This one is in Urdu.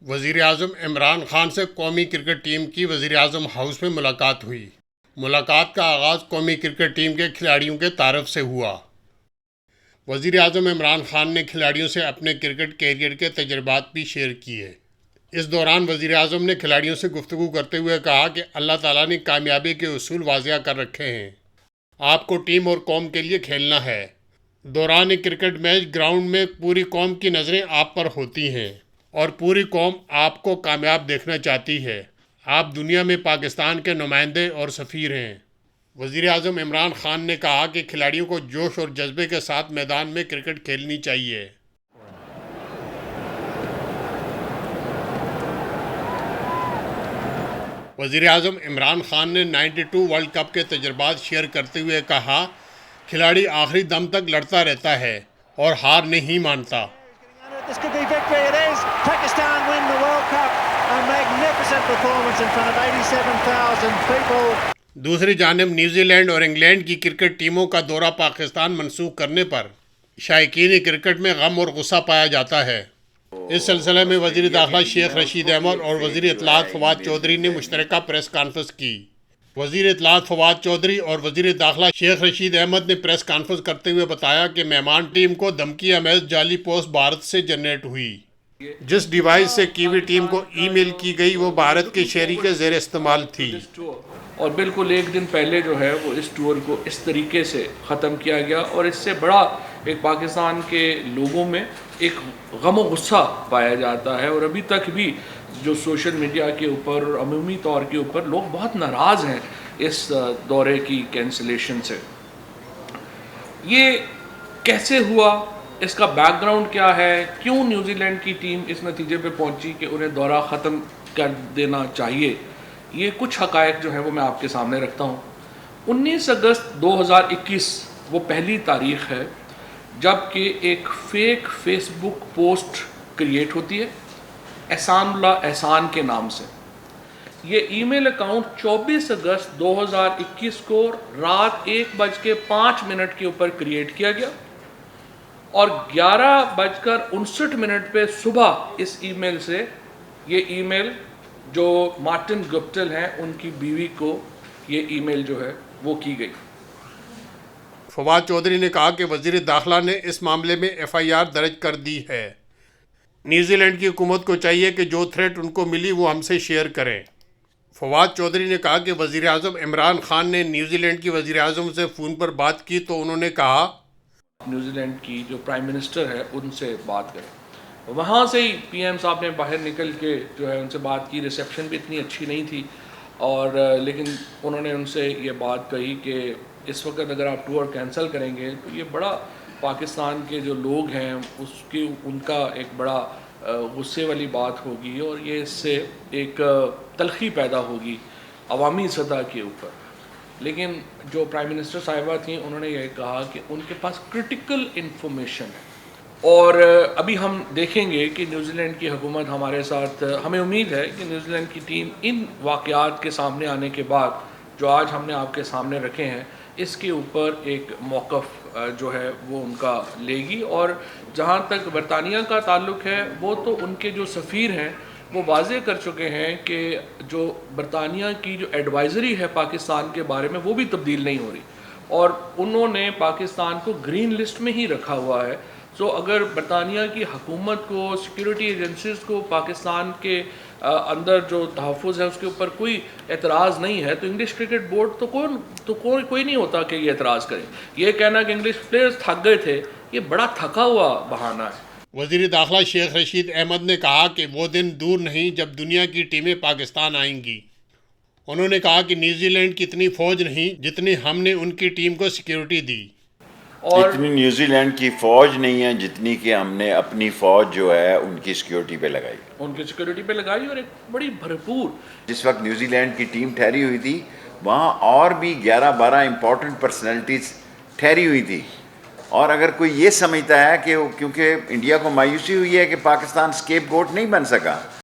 وزیر اعظم عمران خان سے قومی کرکٹ ٹیم کی وزیر اعظم ہاؤس میں ملاقات ہوئی۔ ملاقات کا آغاز قومی کرکٹ ٹیم کے کھلاڑیوں کے تعارف سے ہوا۔ وزیر اعظم عمران خان نے کھلاڑیوں سے اپنے کرکٹ کیریئر کے تجربات بھی شیئر کیے۔ اس دوران وزیر اعظم نے کھلاڑیوں سے گفتگو کرتے ہوئے کہا کہ اللہ تعالیٰ نے کامیابی کے اصول واضح کر رکھے ہیں۔ آپ کو ٹیم اور قوم کے لیے کھیلنا ہے۔ دوران ایک کرکٹ میچ گراؤنڈ میں پوری قوم کی نظریں آپ پر ہوتی ہیں اور پوری قوم آپ کو کامیاب دیکھنا چاہتی ہے۔ آپ دنیا میں پاکستان کے نمائندے اور سفیر ہیں۔ وزیر اعظم عمران خان نے کہا کہ کھلاڑیوں کو جوش اور جذبے کے ساتھ میدان میں کرکٹ کھیلنی چاہیے۔ وزیر اعظم عمران خان نے 92 ورلڈ کپ کے تجربات شیئر کرتے ہوئے کہا، کھلاڑی آخری دم تک لڑتا رہتا ہے اور ہار نہیں مانتا۔ This could be victory. It is. Pakistan win the World Cup. A magnificent performance in front of 87,000 people. دوسری جانب نیوزی لینڈ اور انگلینڈ کی کرکٹ ٹیموں کا دورہ پاکستان منسوخ کرنے پر شائقین کرکٹ میں غم اور غصہ پایا جاتا ہے۔ اس سلسلے میں وزیر داخلہ شیخ رشید احمد اور وزیر اطلاعات فواد چودھری نے مشترکہ پریس کانفرنس کی۔ وزیر اطلاعات فواد چودھری اور وزیر داخلہ شیخ رشید احمد نے پریس کانفرنس کرتے ہوئے بتایا کہ مہمان ٹیم کو دھمکی آمیز جعلی پوسٹ بھارت سے جنریٹ ہوئی۔ جس ڈیوائس سے کیوی ٹیم کو ای میل کی گئی وہ بھارت کے شہری کے زیر استعمال تھی۔ اور بالکل ایک دن پہلے جو ہے وہ اس ٹور کو اس طریقے سے ختم کیا گیا اور اس سے بڑا ایک پاکستان کے لوگوں میں ایک غم و غصہ پایا جاتا ہے، اور ابھی تک بھی جو سوشل میڈیا کے اوپر اور عمومی طور کے اوپر لوگ بہت ناراض ہیں اس دورے کی کینسلیشن سے۔ یہ کیسے ہوا، اس کا بیک گراؤنڈ کیا ہے، کیوں نیوزی لینڈ کی ٹیم اس نتیجے پہ پہنچی کہ انہیں دورہ ختم کر دینا چاہیے، یہ کچھ حقائق جو ہیں وہ میں آپ کے سامنے رکھتا ہوں۔ 19 اگست 2021 وہ پہلی تاریخ ہے جب کہ ایک فیک فیس بک پوسٹ کریٹ ہوتی ہے احسان اللہ احسان کے نام سے۔ یہ ای میل اکاؤنٹ 24 اگست 2021 کو رات 1:05 کے اوپر کریٹ کیا گیا اور 11:59 پہ صبح اس ای میل سے یہ ای میل جو مارٹن گپٹل ہیں ان کی بیوی کو یہ ای میل جو ہے وہ کی گئی۔ فواد چودھری نے کہا کہ وزیر داخلہ نے اس معاملے میں ایف آئی آر درج کر دی ہے۔ نیوزی لینڈ کی حکومت کو چاہیے کہ جو تھریٹ ان کو ملی وہ ہم سے شیئر کریں۔ فواد چودھری نے کہا کہ وزیر اعظم عمران خان نے نیوزی لینڈ کی وزیر اعظم سے فون پر بات کی تو انہوں نے کہا نیوزی لینڈ کی جو پرائم منسٹر ہے ان سے بات کریں۔ وہاں سے ہی پی ایم صاحب نے باہر نکل کے جو ہے ان سے بات کی، ریسیپشن بھی اتنی اچھی نہیں تھی اور لیکن انہوں نے ان سے یہ بات کہی کہ اس وقت اگر آپ ٹور کینسل کریں گے تو یہ بڑا پاکستان کے جو لوگ ہیں ان کا ایک بڑا غصے والی بات ہوگی اور یہ اس سے ایک تلخی پیدا ہوگی عوامی سطح کے اوپر۔ لیکن جو پرائم منسٹر صاحبہ تھیں انہوں نے یہ کہا کہ ان کے پاس کرٹیکل انفارمیشن ہے اور ابھی ہم دیکھیں گے کہ نیوزی لینڈ کی حکومت ہمارے ساتھ، ہمیں امید ہے کہ نیوزی لینڈ کی ٹیم ان واقعات کے سامنے آنے کے بعد جو آج ہم نے آپ کے سامنے رکھے ہیں اس کے اوپر ایک موقف جو ہے وہ ان کا لے گی۔ اور جہاں تک برطانیہ کا تعلق ہے وہ تو ان کے جو سفیر ہیں وہ واضح کر چکے ہیں کہ جو برطانیہ کی جو ایڈوائزری ہے پاکستان کے بارے میں وہ بھی تبدیل نہیں ہو رہی اور انہوں نے پاکستان کو گرین لسٹ میں ہی رکھا ہوا ہے۔ سو اگر برطانیہ کی حکومت کو، سیکیورٹی ایجنسیز کو پاکستان کے اندر جو تحفظ ہے اس کے اوپر کوئی اعتراض نہیں ہے تو انگلش کرکٹ بورڈ تو کوئی نہیں ہوتا کہ یہ اعتراض کرے۔ یہ کہنا کہ انگلش پلیئرز تھک گئے تھے یہ بڑا تھکا ہوا بہانہ ہے۔ وزیر داخلہ شیخ رشید احمد نے کہا کہ وہ دن دور نہیں جب دنیا کی ٹیمیں پاکستان آئیں گی۔ انہوں نے کہا کہ نیوزی لینڈ کی اتنی فوج نہیں جتنی ہم نے ان کی ٹیم کو سیکیورٹی دی، اور اتنی نیوزی لینڈ کی فوج نہیں ہے جتنی کہ ہم نے اپنی فوج جو ہے ان کی سیکیورٹی پہ لگائی، ان کی سیکیورٹی پہ لگائی اور ایک بڑی بھرپور۔ جس وقت نیوزی لینڈ کی ٹیم ٹھہری ہوئی تھی وہاں اور بھی 11-12 امپورٹنٹ پرسنالٹیز ٹھہری ہوئی تھی، اور اگر کوئی یہ سمجھتا ہے کہ کیونکہ انڈیا کو مایوسی ہوئی ہے کہ پاکستان اسکیپ گوٹ نہیں بن سکا